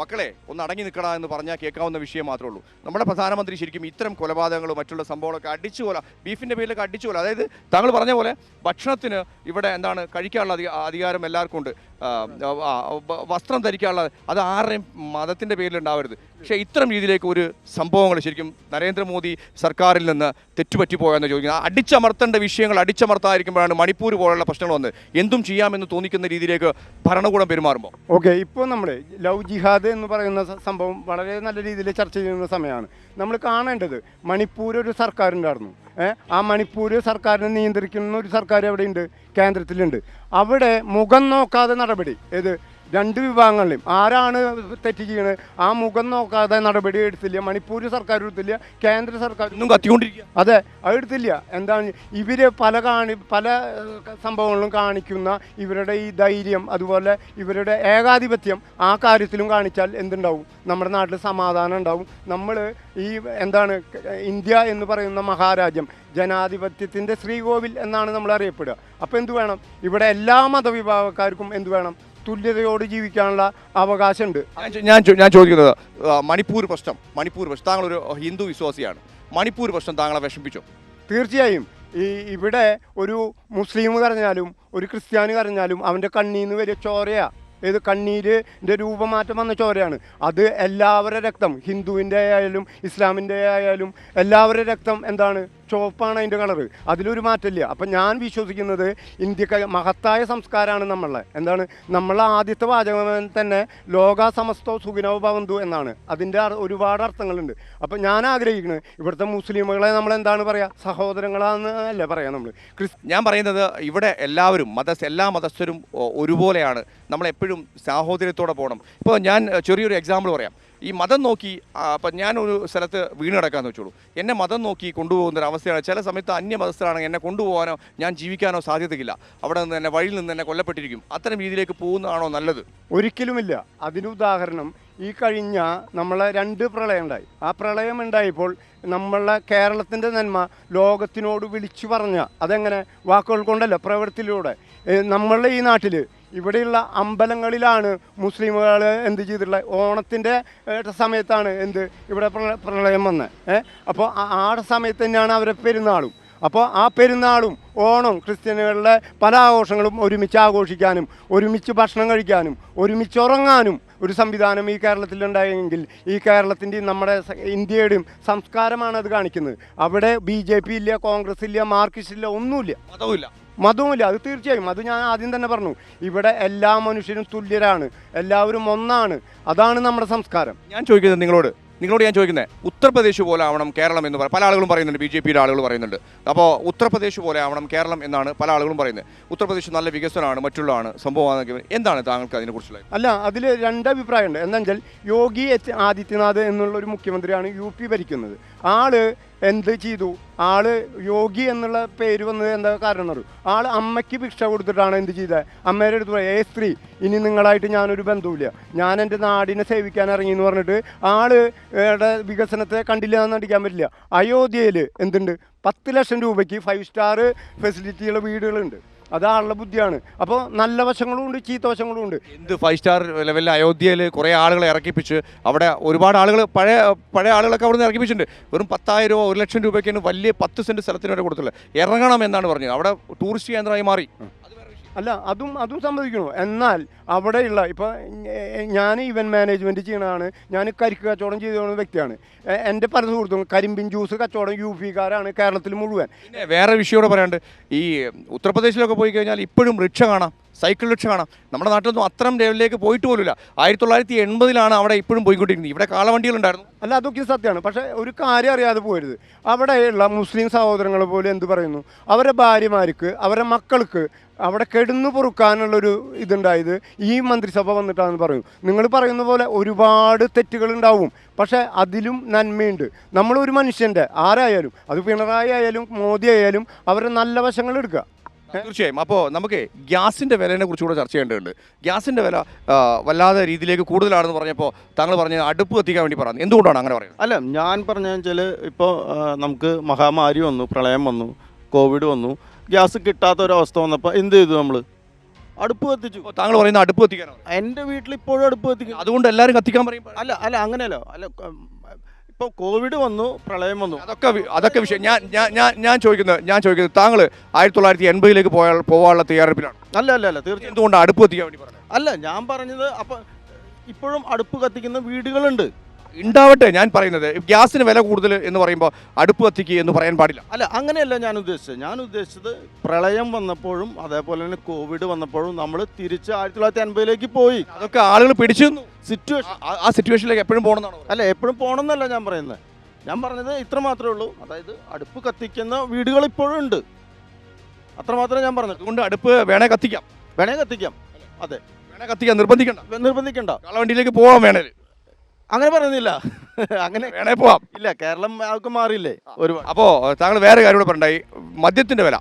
മക്കളെ ഒന്ന് അടങ്ങി നിൽക്കണ എന്ന് പറഞ്ഞാൽ കേൾക്കാവുന്ന വിഷയം മാത്രമേ ഉള്ളൂ. നമ്മുടെ പ്രധാനമന്ത്രി ശരിക്കും ഇത്തരം കൊലപാതകങ്ങളും മറ്റുള്ള സംഭവങ്ങളൊക്കെ ബീഫിൻ്റെ പേരിലൊക്കെ അടിച്ചുകൊല, അതായത് താങ്കൾ പറഞ്ഞ പോലെ ഭക്ഷണത്തിന് ഇവിടെ എന്താണ് കഴിക്കാനുള്ള അധികാരം എല്ലാവർക്കും ഉണ്ട്, വസ്ത്രം ധരിക്കാനുള്ള, അത് ആരുടെയും മതത്തിൻ്റെ പേരിലുണ്ടാവരുത്. പക്ഷേ ഇത്തരം രീതിയിലേക്ക് ഒരു സംഭവങ്ങൾ ശരിക്കും നരേന്ദ്രമോദി സർക്കാരിൽ നിന്ന് തെറ്റുപറ്റിപ്പോയെന്ന് ചോദിക്കുന്നത്. അടിച്ചമർത്തേണ്ട വിഷയങ്ങൾ അടിച്ചമർത്താതിരിക്കുമ്പോഴാണ് മണിപ്പൂർ പോലുള്ള പ്രശ്നങ്ങൾ വന്നത്. എന്തും ചെയ്യാമെന്ന് തോന്നിക്കുന്ന രീതിയിലേക്ക് ഭരണകൂടം പെരുമാറുമ്പോൾ. ഓക്കെ, ഇപ്പോൾ നമ്മൾ ലവ് ജിഹാദ് എന്ന് പറയുന്ന സംഭവം വളരെ നല്ല രീതിയിൽ ചർച്ച ചെയ്യുന്ന സമയമാണ്. നമ്മൾ കാണേണ്ടത് മണിപ്പൂർ ഒരു സർക്കാരുണ്ടായിരുന്നു. ആ മണിപ്പൂർ സർക്കാരിനെ നിയന്ത്രിക്കുന്ന ഒരു സർക്കാർ എവിടെയുണ്ട്? കേന്ദ്രത്തിലുണ്ട്. അവിടെ മുഖം നോക്കാതെ നടപടി, രണ്ട് വിഭാഗങ്ങളിലും ആരാണ് തെറ്റ് ചെയ്യണത് ആ മുഖം നോക്കാതെ നടപടി എടുത്തില്ല. മണിപ്പൂർ സർക്കാർ എടുത്തില്ല, കേന്ദ്ര സർക്കാർ കത്തിക്കൊണ്ടിരിക്കുക. അതെ, അത് എടുത്തില്ല. എന്താണ് ഇവർ പല സംഭവങ്ങളിലും കാണിക്കുന്ന ഇവരുടെ ഈ ധൈര്യം, അതുപോലെ ഇവരുടെ ഏകാധിപത്യം ആ കാര്യത്തിലും കാണിച്ചാൽ എന്തുണ്ടാവും? നമ്മുടെ നാട്ടിൽ സമാധാനം ഉണ്ടാവും. നമ്മൾ ഈ ഇന്ത്യ എന്ന് പറയുന്ന മഹാരാജ്യം ജനാധിപത്യത്തിൻ്റെ ശ്രീകോവിൽ എന്നാണ് നമ്മൾ അറിയപ്പെടുക. അപ്പോൾ എന്തു വേണം? ഇവിടെ എല്ലാ മതവിഭാഗക്കാർക്കും എന്തു വേണം? തുല്യതയോട് ജീവിക്കാനുള്ള അവകാശമുണ്ട്. ഞാൻ ചോദിക്കുന്നത് മണിപ്പൂർ പ്രശ്നം താങ്കളൊരു ഹിന്ദു വിശ്വാസിയാണ്, മണിപ്പൂർ പ്രശ്നം താങ്കളെ വിഷമിപ്പിച്ചോ? തീർച്ചയായും. ഇവിടെ ഒരു മുസ്ലിം കരഞ്ഞാലും ഒരു ക്രിസ്ത്യാനി കരഞ്ഞാലും അവൻ്റെ കണ്ണീന്ന് വലിയ ചോരയാണ്. കണ്ണീരിൻ്റെ രൂപമാറ്റം വന്ന ചോരയാണ് അത്. എല്ലാവരുടെ രക്തം, ഹിന്ദുവിൻ്റെ ആയാലും ഇസ്ലാമിൻ്റെ ആയാലും എല്ലാവരുടെ രക്തം എന്താണ്? ചുവപ്പാണ് അതിൻ്റെ കളറ്. അതിലൊരു മാറ്റമില്ല. അപ്പം ഞാൻ വിശ്വസിക്കുന്നത് ഇന്ത്യക്ക് മഹത്തായ സംസ്കാരമാണ് നമ്മളെ. നമ്മളെ ആദ്യത്തെ വാചകം തന്നെ ലോക സമസ്തോ സുഖിനോ ഭവന്തു എന്നാണ്. അതിൻ്റെ ഒരുപാട് അർത്ഥങ്ങളുണ്ട്. അപ്പം ഞാൻ ആഗ്രഹിക്കുന്നത് ഇവിടുത്തെ മുസ്ലിമുകളെ നമ്മൾ എന്താണ് പറയുക? സഹോദരങ്ങളാന്ന് അല്ലേ പറയാം നമ്മൾ. ഞാൻ പറയുന്നത് ഇവിടെ എല്ലാവരും എല്ലാ മതസ്ഥരും ഒരുപോലെയാണ്. നമ്മളെപ്പോഴും സാഹോദര്യത്തോടെ പോകണം. ഇപ്പോൾ ഞാൻ ചെറിയൊരു എക്സാമ്പിൾ പറയാം. ഈ മതം നോക്കി അപ്പം ഞാനൊരു സ്ഥലത്ത് വീണ് കിടക്കാമെന്ന് വെച്ചോളൂ, എന്നെ മതം നോക്കി കൊണ്ടുപോകുന്നൊരവസ്ഥയാണ്. ചില സമയത്ത് അന്യമതസ്ഥരാണെങ്കിൽ എന്നെ കൊണ്ടുപോകാനോ ഞാൻ ജീവിക്കാനോ സാധ്യതയില്ല. അവിടെ നിന്ന് എന്നെ വഴിയിൽ നിന്ന് എന്നെ കൊല്ലപ്പെട്ടിരിക്കും. അത്തരം രീതിയിലേക്ക് പോകുന്നതാണോ നല്ലത്? ഒരിക്കലുമില്ല. അതിനുദാഹരണം ഈ കഴിഞ്ഞ നമ്മളെ 2 പ്രളയം ഉണ്ടായി. ആ പ്രളയം ഉണ്ടായപ്പോൾ നമ്മളെ കേരളത്തിൻ്റെ നന്മ ലോകത്തിനോട് വിളിച്ചു പറഞ്ഞ അതെങ്ങനെ? വാക്കുകൾ കൊണ്ടല്ല, പ്രവൃത്തിയിലൂടെ. നമ്മളുടെ ഈ നാട്ടിൽ ഇവിടെയുള്ള അമ്പലങ്ങളിലാണ് മുസ്ലിമുകൾ എന്ത് ചെയ്തിട്ടുള്ളത്? ഓണത്തിൻ്റെ സമയത്താണ് ഇവിടെ പ്രളയം വന്നത്. അപ്പോൾ ആ സമയത്ത് തന്നെയാണ് അവരെ പെരുന്നാളും. അപ്പോൾ ആ പെരുന്നാളും ഓണം ക്രിസ്ത്യാനികളുടെ പല ആഘോഷങ്ങളും ഒരുമിച്ച് ആഘോഷിക്കാനും ഒരുമിച്ച് ഭക്ഷണം കഴിക്കാനും ഒരുമിച്ച് ഉറങ്ങാനും ഒരു സംവിധാനം ഈ കേരളത്തിലുണ്ടായെങ്കിൽ ഈ കേരളത്തിൻ്റെയും നമ്മുടെ ഇന്ത്യയുടെയും സംസ്കാരമാണ് അത് കാണിക്കുന്നത്. അവിടെ BJP ഇല്ല, കോൺഗ്രസ് ഇല്ല, മാർക്സിസ്റ്റ് ഇല്ല, ഒന്നുമില്ല, മതവുമില്ല. അത് തീർച്ചയായും അത് ഞാൻ ആദ്യം തന്നെ പറഞ്ഞു. ഇവിടെ എല്ലാ മനുഷ്യരും തുല്യരാണ്, എല്ലാവരും ഒന്നാണ്. അതാണ് നമ്മുടെ സംസ്കാരം. ഞാൻ ചോദിക്കുന്നത് നിങ്ങളോട്, നിങ്ങളോട് ഞാൻ ചോദിക്കുന്നത്, ഉത്തർപ്രദേശ് പോലെ ആവണം കേരളം എന്ന് പല ആളുകളും പറയുന്നുണ്ട്, BJP ആളുകൾ പറയുന്നുണ്ട്. അപ്പോൾ ഉത്തർപ്രദേശ് പോലെ ആവണം കേരളം എന്നാണ് പല ആളുകളും പറയുന്നത്. ഉത്തർപ്രദേശ് നല്ല വികസനമാണ്, മറ്റുള്ളതാണ് സംഭവമാണ്. എന്താണ് താങ്കൾക്ക് അതിനെക്കുറിച്ചുള്ള? അല്ല, അതിൽ രണ്ട് അഭിപ്രായമുണ്ട്. എന്താ വെച്ചാൽ യോഗി ആദിത്യനാഥ് എന്നുള്ള ഒരു മുഖ്യമന്ത്രിയാണ് UP ഭരിക്കുന്നത്. ആള് എന്ത് ചെയ്തു? ആള് യോഗി എന്നുള്ള പേര് വന്നത് എന്താ കാരണം എന്ന് പറയും. ആള് അമ്മയ്ക്ക് ഭിക്ഷ കൊടുത്തിട്ടാണ് എന്ത് ചെയ്തത്? അമ്മയുടെ അടുത്ത് പറയാം, സ്ത്രീ, ഇനി നിങ്ങളായിട്ട് ഞാനൊരു ബന്ധവുമില്ല, ഞാൻ എൻ്റെ നാടിനെ സേവിക്കാൻ ഇറങ്ങി എന്ന് പറഞ്ഞിട്ട് ആള് വികസനത്തെ കണ്ടില്ല എന്ന് നടിക്കാൻ പറ്റില്ല. അയോധ്യയിൽ എന്തുണ്ട്? 10 ലക്ഷം രൂപയ്ക്ക് 5 സ്റ്റാർ ഫെസിലിറ്റിയുള്ള വീടുകളുണ്ട്. അത് ആളുടെ ബുദ്ധിയാണ്. അപ്പോൾ നല്ല വശങ്ങളും ഉണ്ട്, ചീത്ത വശങ്ങളും ഉണ്ട്. എന്ത് 5 സ്റ്റാർ ലെവലിൽ അയോധ്യയിൽ കുറേ ആളുകളെ ഇറക്കിപ്പിച്ച് അവിടെ ഒരുപാട് ആളുകൾ പഴയ ആളുകളൊക്കെ അവിടെ നിന്ന് ഇറക്കിപ്പിച്ചിട്ടുണ്ട്. വെറും 10,000 രൂപ 1 ലക്ഷം രൂപയ്ക്കാണ് വലിയ 10 സെൻറ്റ് സ്ഥലത്തിന് വരെ കൊടുത്തുള്ളത്. ഇറങ്ങണം എന്നാണ് പറഞ്ഞത്. അവിടെ ടൂറിസ്റ്റ് കേന്ദ്രമായി മാറി. അല്ല, അതും സമ്മതിക്കണോ? എന്നാൽ അവിടെയുള്ള ഇപ്പോൾ ഞാൻ ഇവൻറ്റ് മാനേജ്മെൻറ്റ് ചെയ്യണതാണ്. ഞാൻ കരിക്ക് കച്ചവടം ചെയ്ത വ്യക്തിയാണ്. എൻ്റെ പല സുഹൃത്തുക്കളും കരിമ്പിൻ ജ്യൂസ് കച്ചവടം UP-കാരാണ് കേരളത്തിൽ മുഴുവൻ. പിന്നെ വേറെ വിഷയം കൂടെ പറയാണ്ട്, ഈ ഉത്തർപ്രദേശിലൊക്കെ പോയി കഴിഞ്ഞാൽ ഇപ്പോഴും റിക്ഷ കാണാം, സൈക്കിൾ റിക്ഷ കാണാം. നമ്മുടെ നാട്ടിലൊന്നും അത്തരം ലെവലിലേക്ക് പോയിട്ട് പോലുമില്ല. 1980-ലാണ് അവിടെ ഇപ്പോഴും പോയിക്കൊണ്ടിരിക്കുന്നത്. ഇവിടെ കാളവണ്ടികളുണ്ടായിരുന്നു. അല്ല, അതൊക്കെ സത്യമാണ്. പക്ഷേ ഒരു കാര്യം അറിയാതെ പോരുത്. അവിടെയുള്ള മുസ്ലിം സഹോദരങ്ങൾ പോലും എന്ത് പറയുന്നു? അവരുടെ ഭാര്യമാർക്ക്, അവരുടെ മക്കൾക്ക് അവിടെ കെടുന്നു പൊറുക്കാനുള്ളൊരു ഇതുണ്ടായത് ഈ മന്ത്രിസഭ വന്നിട്ടാണെന്ന് പറയും. നിങ്ങൾ പറയുന്ന പോലെ ഒരുപാട് തെറ്റുകളുണ്ടാവും, പക്ഷേ അതിലും നന്മയുണ്ട്. നമ്മളൊരു മനുഷ്യൻ്റെ ആരായാലും, അത് പിണറായി ആയാലും മോദി ആയാലും, അവരുടെ നല്ല വശങ്ങൾ എടുക്കുക. തീർച്ചയായും. അപ്പോൾ നമുക്ക് ഗ്യാസിൻ്റെ വിലയെ കുറിച്ച് കൂടെ ചർച്ച ചെയ്യേണ്ടതുണ്ട്. ഗ്യാസിൻ്റെ വില വല്ലാതെ രീതിയിലേക്ക് കൂടുതലാണെന്ന് പറഞ്ഞപ്പോൾ താങ്കൾ പറഞ്ഞ അടുപ്പ് കത്തിക്കാൻ വേണ്ടി പറഞ്ഞു. എന്തുകൊണ്ടാണ് അങ്ങനെ പറയുന്നത്? അല്ല, ഞാൻ പറഞ്ഞതെന്ന് വെച്ചാൽ ഇപ്പോൾ നമുക്ക് മഹാമാരി വന്നു, പ്രളയം വന്നു, കോവിഡ് വന്നു, ഗ്യാസ് കിട്ടാത്ത ഒരവസ്ഥ വന്നപ്പോൾ എന്ത് ചെയ്തു? നമ്മൾ അടുപ്പ് കത്തിച്ചു. താങ്കൾ പറയുന്ന അടുപ്പ് കത്തിക്കാനോ? എൻ്റെ വീട്ടിൽ ഇപ്പോഴും അടുപ്പ് കത്തിക്കും. അതുകൊണ്ട് എല്ലാവരും കത്തിക്കാൻ പറയും? അല്ല അങ്ങനെയല്ല. അല്ല, ഇപ്പോൾ കോവിഡ് വന്നു, പ്രളയം വന്നു, അതൊക്കെ വിഷയം. ഞാൻ ചോദിക്കുന്നത് താങ്കൾ 1980-ലേക്ക് പോകാനുള്ള തയ്യാറെടുപ്പിലാണ്? അല്ല തീർച്ചയായും. എന്തുകൊണ്ടാണ് അടുപ്പ് കത്തിക്കാൻ വേണ്ടി പറഞ്ഞത്? അല്ല, ഞാൻ പറഞ്ഞത് അപ്പം ഇപ്പോഴും അടുപ്പ് കത്തിക്കുന്ന വീടുകളുണ്ട്. ഉണ്ടാവട്ടെ. ഞാൻ പറയുന്നത് ഗ്യാസിന് വില കൂടുതൽ എന്ന് പറയുമ്പോൾ അടുപ്പ് കത്തിക്കുക എന്ന് പറയാൻ പാടില്ല. അല്ല, അങ്ങനെയല്ല ഞാൻ ഉദ്ദേശിച്ചത് പ്രളയം വന്നപ്പോഴും അതേപോലെ തന്നെ കോവിഡ് വന്നപ്പോഴും നമ്മൾ തിരിച്ച് 1980-ലേക്ക് പോയി. അതൊക്കെ ആളുകൾ പിടിച്ചു സിറ്റുവേഷൻ. ആ സിറ്റുവേഷനിലേക്ക് എപ്പോഴും പോകണമെന്നാണ്? അല്ല, എപ്പോഴും പോകണമെന്നല്ല ഞാൻ പറയുന്നത്. ഞാൻ പറഞ്ഞത് ഇത്ര മാത്രമേ ഉള്ളൂ. അതായത് അടുപ്പ് കത്തിക്കുന്ന വീടുകൾ ഇപ്പോഴും ഉണ്ട്, അത്ര മാത്രമേ ഞാൻ പറഞ്ഞത്. അതുകൊണ്ട് അടുപ്പ് വേണേ കത്തിക്കാം. അതെ, വേണേ കത്തിക്കാം. നിർബന്ധിക്കണ്ട. കാളവണ്ടിയിലേക്ക് പോകാൻ വേണേ അങ്ങനെ പറയുന്നില്ല. അങ്ങനെ വേണേ പോവാം. ഇല്ല, കേരളം ആൾക്ക് മാറിയില്ലേ ഒരുപാട്. അപ്പോൾ താങ്കൾ വേറെ കാര്യം കൂടെ പറഞ്ഞായി, മദ്യത്തിൻ്റെ വില.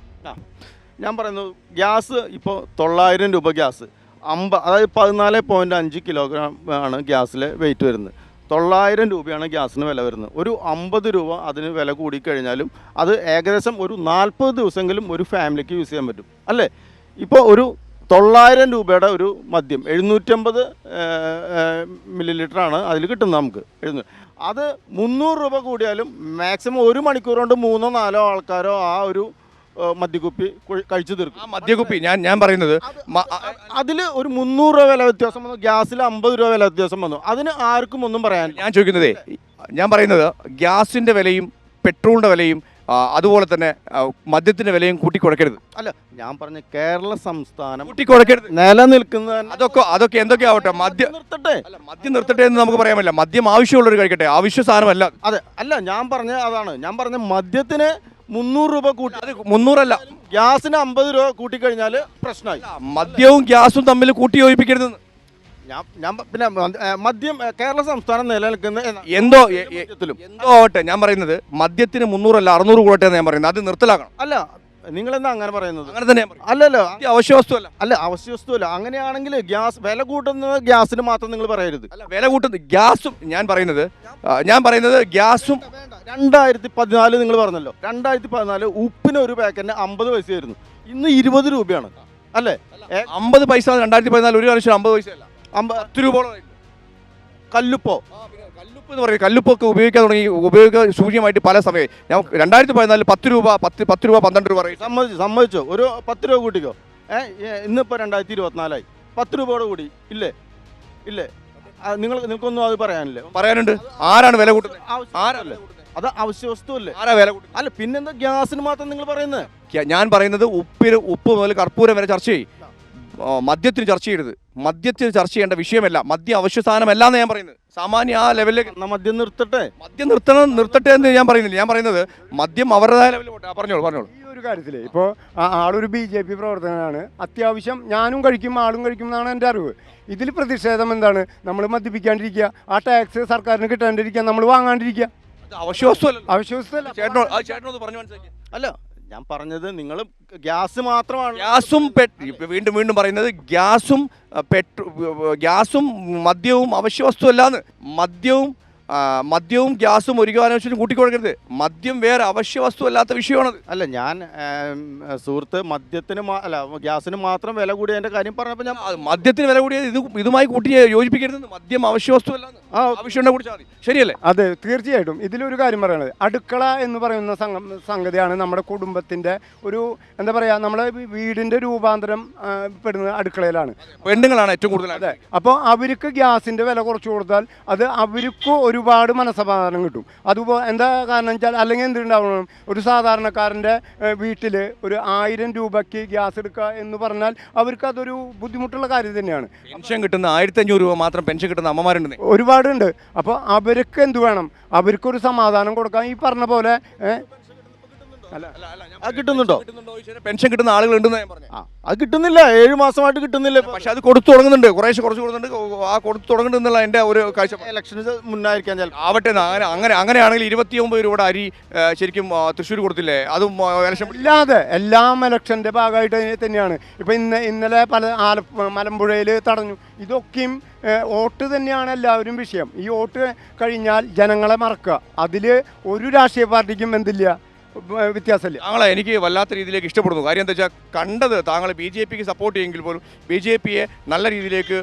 ഞാൻ പറയുന്നത് ഗ്യാസ് ഇപ്പോൾ 900 രൂപ ഗ്യാസ്, അതായത് 14.5 കിലോഗ്രാം ആണ് ഗ്യാസിലെ വെയിറ്റ് വരുന്നത്. 900 രൂപയാണ് ഗ്യാസിന് വില വരുന്നത്. ഒരു 50 രൂപ അതിന് വില കൂടിക്കഴിഞ്ഞാലും അത് ഏകദേശം ഒരു 40 ദിവസമെങ്കിലും ഒരു ഫാമിലിക്ക് യൂസ് ചെയ്യാൻ പറ്റും, അല്ലേ? ഇപ്പോൾ ഒരു 900 രൂപയുടെ ഒരു മദ്യം 750 മില്ലി-ലിറ്ററാണ് അതിൽ കിട്ടുന്നത് നമുക്ക്. അത് 300 രൂപ കൂടിയാലും മാക്സിമം 1 മണിക്കൂർ കൊണ്ട് 3-4 ആൾക്കാരോ ആ ഒരു മദ്യക്കുപ്പി കഴിച്ചു തീർക്കും. ആ മദ്യക്കുപ്പി ഞാൻ പറയുന്നത് അതിൽ ഒരു 300 രൂപ വില വ്യത്യാസം വന്നു, ഗ്യാസിൽ 50 രൂപ വില വ്യത്യാസം വന്നു. അതിന് ആർക്കും ഒന്നും പറയാൻ. ഞാൻ പറയുന്നത് ഗ്യാസിൻ്റെ വിലയും പെട്രോളിൻ്റെ വിലയും അതുപോലെ തന്നെ മദ്യത്തിന്റെ വിലയും കൂട്ടിക്കുറയ്ക്കരുത്. അല്ല, ഞാൻ പറഞ്ഞ കേരള സംസ്ഥാനം കൂട്ടിക്കുറയ്ക്കരുത്, നിലനിൽക്കുന്ന അതൊക്കെ എന്തൊക്കെ ആവട്ടെ, മദ്യം നിർത്തട്ടെ എന്ന് നമുക്ക് പറയാൻ പറ്റില്ല. മദ്യം ആവശ്യമുള്ളവർ കഴിക്കട്ടെ, ആവശ്യ സാധനമല്ല. അതെ, അല്ല, ഞാൻ പറഞ്ഞ അതാണ്. ഞാൻ പറഞ്ഞ മദ്യത്തിന് 300 രൂപ കൂട്ടി, അത് 300 അല്ല, ഗ്യാസിന് 50 രൂപ കൂട്ടിക്കഴിഞ്ഞാൽ പ്രശ്നമായി. മദ്യവും ഗ്യാസും തമ്മിൽ കൂട്ടി യോജിപ്പിക്കരുതെന്ന് ഞാൻ പിന്നെ മദ്യം കേരള സംസ്ഥാനം നിലനിൽക്കുന്ന എന്തോ ആവട്ടെ. ഞാൻ പറയുന്നത് മദ്യത്തിന് 300 അല്ല 600 കൂടട്ടെ എന്ന് ഞാൻ പറയുന്നത്. അത് നിർത്തലാക്കണം. അല്ല, നിങ്ങളെന്താ അങ്ങനെ പറയുന്നത്? അങ്ങനെ തന്നെ അല്ലല്ലോ, അവശ്യ വസ്തുവല്ല. അല്ല, അവശ്യ വസ്തുവല്ല. അങ്ങനെയാണെങ്കിൽ ഗ്യാസ് വില കൂട്ടുന്നത് ഗ്യാസിന് മാത്രം നിങ്ങൾ പറയരുത്. അല്ല, വില കൂട്ടുന്നത് ഗ്യാസും ഞാൻ പറയുന്നത് ഗ്യാസും 2014 നിങ്ങൾ പറഞ്ഞല്ലോ, 2014 ഉപ്പിന് ഒരു പാക്കറ്റിന് 50 പൈസയായിരുന്നു. ഇന്ന് 20 രൂപയാണ്, അല്ലേ? 50 പൈസ 2014 ഒരു വർഷം 50 പൈസ അല്ല, 10 രൂപ. കല്ലുപ്പ് എന്ന് പറയും, കല്ലുപ്പൊക്കെ ഉപയോഗിക്കാൻ തുടങ്ങി, സൂക്ഷ്യമായിട്ട് പല സമയം. ഞാൻ 2014 10 രൂപ 12 രൂപ സമ്മതിച്ചോ? ഒരു 10 രൂപ കൂട്ടിക്കോ. ഇന്നിപ്പോൾ 2024 10 രൂപയോടെ കൂടി, ഇല്ലേ? നിങ്ങൾക്കൊന്നും അത് പറയാനുണ്ട്. ആരാണ് വില കൂട്ടുന്നത്? അത് അവശ്യ വസ്തു അല്ലേ? ആരാ വില കൂട്ടുന്നത്? അല്ല, പിന്നെന്താ ഗ്യാസിന് മാത്രം നിങ്ങൾ പറയുന്നത്? ഞാൻ പറയുന്നത് ഉപ്പ് മുതൽ കർപ്പൂരം വരെ ചർച്ച ചെയ്യും. മദ്യത്തിന് ചർച്ച ചെയ്യരുത്. മദ്യത്തിന് ചർച്ച ചെയ്യേണ്ട വിഷയമല്ല, മദ്യം അവശ്യ സാധനമല്ല എന്ന് ഞാൻ പറയുന്നത്. സാമാന്യ ആ ലെവലിലേക്ക് എന്നാ മദ്യം നിർത്തട്ടെ. മദ്യം നിർത്തട്ടെ എന്ന് ഞാൻ പറയുന്നില്ല. ഞാൻ പറയുന്നത് മദ്യം അവരുടേതായ ലെവലിൽ പോട്ടെ. പറഞ്ഞോളൂ. ഈ ഒരു കാര്യത്തിൽ ഇപ്പോൾ ആളൊരു BJP പ്രവർത്തകനാണ്, അത്യാവശ്യം ഞാനും കഴിക്കും ആളും കഴിക്കും എന്നാണ് എൻ്റെ അറിവ്. ഇതിൽ പ്രതിഷേധം എന്താണ്? നമ്മൾ മദ്യപിക്കാണ്ടിരിക്കുക, ആ ടാക്സ് സർക്കാരിന് കിട്ടാണ്ടിരിക്കുക, നമ്മൾ വാങ്ങാണ്ടിരിക്കുക. അവശ്യവസ്തുവല്ല. അവശ്യവസ്തുവല്ല. ചേട്ടനോട് പറഞ്ഞു മനസ്സിലാക്കി. അല്ല, ഞാൻ പറഞ്ഞത് നിങ്ങൾ ഗ്യാസ് മാത്രമാണ്. ഗ്യാസും വീണ്ടും പറയുന്നത് ഗ്യാസും മദ്യവും അവശ്യവസ്തുവല്ലാന്ന്. മദ്യവും ഗ്യാസും ഒരു കാരണവശാലും കൂട്ടിക്കൊടുക്കരുത്. മദ്യം വേറെ അവശ്യ അല്ലാത്ത വിഷയമാണത്. അല്ല, ഞാൻ സുഹൃത്ത് മദ്യത്തിന് ഗ്യാസിന് മാത്രം വില കൂടിയതിന്റെ കാര്യം പറഞ്ഞപ്പോൾ ഞാൻ മദ്യത്തിന് വില കൂടിയത് ഇതുമായി കൂട്ടി യോജിപ്പിക്കരുത്. മദ്യം അവശ്യ വസ്തുവല്ലാന്ന്. ആവശ്യം കുടിച്ചാൽ മതി. ശരിയല്ലേ? അതെ, തീർച്ചയായിട്ടും. ഇതിലൊരു കാര്യം പറയണത്, അടുക്കള എന്ന് പറയുന്ന സംഗതിയാണ് നമ്മുടെ കുടുംബത്തിന്റെ ഒരു എന്താ പറയാ, നമ്മുടെ വീടിന്റെ രൂപാന്തരം പെടുന്നത് അടുക്കളയിലാണ്. പെണ്ണുങ്ങളാണ് ഏറ്റവും കൂടുതൽ. അതെ, അപ്പോൾ അവർക്ക് ഗ്യാസിന്റെ വില കുറച്ച് കൊടുത്താൽ അത് അവർക്ക് ഒരുപാട് മനസ്സമാധാനം കിട്ടും. അതുപോലെ എന്താ കാരണം വെച്ചാൽ, അല്ലെങ്കിൽ എന്തുണ്ടാവണം, ഒരു സാധാരണക്കാരൻ്റെ വീട്ടിൽ ഒരു 1000 രൂപയ്ക്ക് ഗ്യാസ് എടുക്കുക എന്ന് പറഞ്ഞാൽ അവർക്ക് അതൊരു ബുദ്ധിമുട്ടുള്ള കാര്യം തന്നെയാണ്. പെൻഷൻ കിട്ടുന്ന 1500 രൂപ മാത്രം പെൻഷൻ കിട്ടുന്ന അമ്മമാരുണ്ട്, ഒരുപാടുണ്ട്. അപ്പോൾ അവർക്ക് എന്ത് വേണം? അവർക്കൊരു സമാധാനം കൊടുക്കാൻ ഈ പറഞ്ഞ പോലെ കിട്ടുന്നുണ്ടോ? പെൻഷൻ കിട്ടുന്ന ആളുകളുണ്ടെന്ന് ഞാൻ പറഞ്ഞു. അത് കിട്ടുന്നില്ല, 7 മാസമായിട്ട് കിട്ടുന്നില്ല. പക്ഷെ അത് കൊടുത്തു തുടങ്ങുന്നുണ്ട്, കുറച്ച് കൊടുക്കുന്നുണ്ട്. ആ കൊടുത്തു തുടങ്ങുന്നുണ്ടെന്നുള്ള എൻ്റെ ഒരു കാഴ്ച. ഇലക്ഷന് മുന്നായിരിക്കാൻ ചിലപ്പോൾ ആവട്ടെ. അങ്ങനെയാണെങ്കിൽ 29 രൂപയുടെ അരി ശരിക്കും തൃശ്ശൂർ കൊടുത്തില്ലേ? അതും ഇലക്ഷൻ ഇല്ലാതെ എല്ലാം ഇലക്ഷൻ്റെ ഭാഗമായിട്ട് തന്നെയാണ്. ഇപ്പം ഇന്നലെ മലമ്പുഴയിൽ തടഞ്ഞു. ഇതൊക്കെയും വോട്ട് തന്നെയാണ് എല്ലാവരും വിഷയം. ഈ വോട്ട് കഴിഞ്ഞാൽ ജനങ്ങളെ മറക്കുക. അതിൽ ഒരു രാഷ്ട്രീയ പാർട്ടിക്കും എന്തില്ല, വ്യത്യാസമില്ല. താങ്കളെ എനിക്ക് വല്ലാത്ത രീതിയിലേക്ക് ഇഷ്ടപ്പെടുന്നു. കാര്യം എന്താ വെച്ചാൽ, കണ്ടത് താങ്കൾ BJPക്ക് സപ്പോർട്ട് ചെയ്യുമെങ്കിൽ പോലും BJPയെ നല്ല രീതിയിലേക്ക്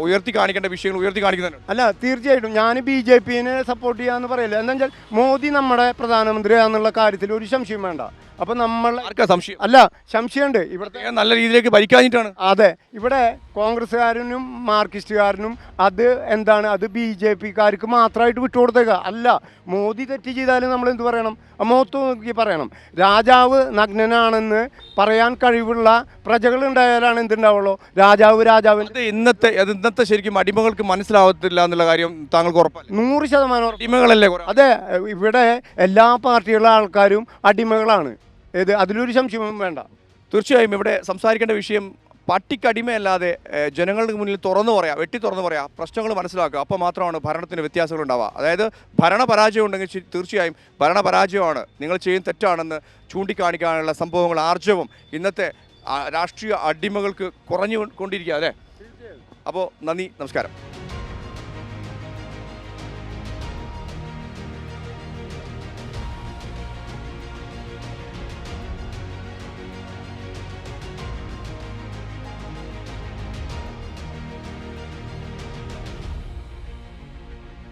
ഉയർത്തി കാണിക്കേണ്ട വിഷയങ്ങൾ ഉയർത്തി കാണിക്കുന്നുണ്ട്. അല്ല, തീർച്ചയായിട്ടും ഞാൻ BJPനെ സപ്പോർട്ട് ചെയ്യാന്ന് പറയില്ല. എന്താ വെച്ചാൽ, മോദി നമ്മുടെ പ്രധാനമന്ത്രിയാന്നുള്ള കാര്യത്തിൽ ഒരു സംശയം വേണ്ട. അപ്പൊ നമ്മൾ സംശയം അല്ല, സംശയമുണ്ട്. ഇവിടുത്തെ നല്ല രീതിയിലേക്ക് ഭരിക്കാഞ്ഞിട്ടാണ്. അതെ, ഇവിടെ കോൺഗ്രസ്സുകാരനും മാർക്സിസ്റ്റുകാരനും അത് എന്താണ്, അത് BJPക്കാർക്ക് മാത്രമായിട്ട് വിട്ടുകൊടുത്തേക്ക അല്ല. മോദി തെറ്റ് ചെയ്താലും നമ്മൾ എന്ത് പറയണം? മോത്ത് നോക്കി പറയണം. രാജാവ് നഗ്നനാണെന്ന് പറയാൻ കഴിവുള്ള പ്രജകൾ ഉണ്ടായാലാണ് എന്തുണ്ടാവുള്ളൂ, രാജാവിന്. ഇന്നത്തെ ശരിക്കും അടിമകൾക്ക് മനസ്സിലാവത്തില്ല എന്നുള്ള കാര്യം താങ്കൾക്ക് ഉറപ്പല്ല? 100% അടിമകളല്ലേ? അതെ, ഇവിടെ എല്ലാ പാർട്ടികളുടെ ആൾക്കാരും അടിമകളാണ്. അതിലൊരു സംശയവും വേണ്ട. തീർച്ചയായും ഇവിടെ സംസാരിക്കേണ്ട വിഷയം പട്ടിക്കടിമയല്ലാതെ ജനങ്ങൾക്ക് മുന്നിൽ തുറന്നു പറയാം, പ്രശ്നങ്ങൾ മനസ്സിലാക്കുക. അപ്പോൾ മാത്രമാണ് ഭരണത്തിന് വ്യത്യാസങ്ങൾ ഉണ്ടാവുക. അതായത് ഭരണപരാജയം ഉണ്ടെങ്കിൽ തീർച്ചയായും ഭരണപരാജയമാണ്, നിങ്ങൾ ചെയ്യുന്ന തെറ്റാണെന്ന് ചൂണ്ടിക്കാണിക്കാനുള്ള സംഭവങ്ങൾ, ആർജവം ഇന്നത്തെ രാഷ്ട്രീയ അടിമകൾക്ക് കുറഞ്ഞുകൊണ്ടിരിക്കുക. അല്ലേ? അപ്പോൾ നന്ദി, നമസ്കാരം.